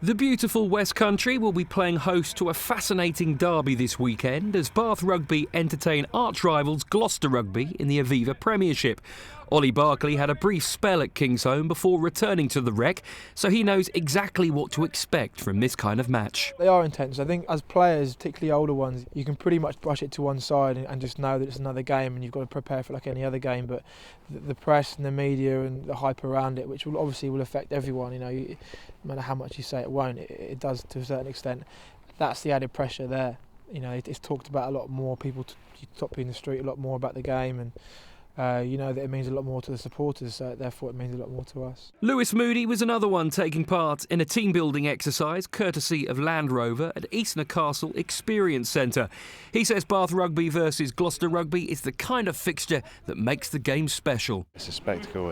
The beautiful West Country will be playing host to a fascinating derby this weekend as Bath Rugby entertain arch-rivals Gloucester Rugby in the Aviva Premiership. Olly Barkley had a brief spell at Kingsholm before returning to the Rec, so he knows exactly what to expect from this kind of match. They are intense. I think as players, particularly older ones, you can pretty much brush it to one side and just know that it's another game and you've got to prepare for it like any other game. But the press and the media and the hype around it, which will obviously affect everyone, no matter how much you say it won't, it does to a certain extent. That's the added pressure there. It's talked about a lot more. People talk in the street a lot more about the game, and that it means a lot more to the supporters, so therefore it means a lot more to us. Lewis Moody was another one taking part in a team-building exercise courtesy of Land Rover at Eastnor Castle Experience Centre. He says Bath Rugby versus Gloucester Rugby is the kind of fixture that makes the game special. It's a spectacle.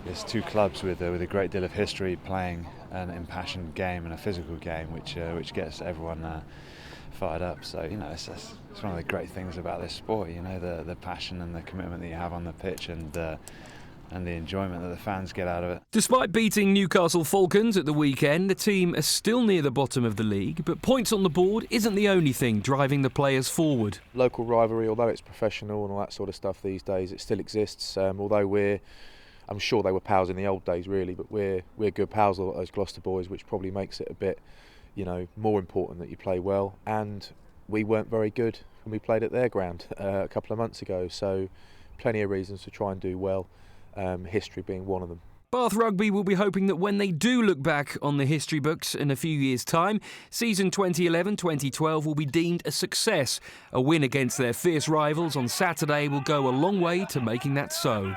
It's two clubs with a great deal of history playing an impassioned game and a physical game, which gets everyone fired up. So it's one of the great things about this sport. The passion and the commitment that you have on the pitch, and the enjoyment that the fans get out of it. Despite beating Newcastle Falcons at the weekend, the team are still near the bottom of the league, but points on the board isn't the only thing driving the players forward. Local rivalry, although it's professional and all that sort of stuff these days, it still exists. Although I'm sure they were pals in the old days, really, but we're good pals, all those Gloucester boys, which probably makes it a bit, more important that you play well. And we weren't very good when we played at their ground a couple of months ago, so plenty of reasons to try and do well, history being one of them. Bath Rugby will be hoping that when they do look back on the history books in a few years' time, season 2011-2012 will be deemed a success. A win against their fierce rivals on Saturday will go a long way to making that so.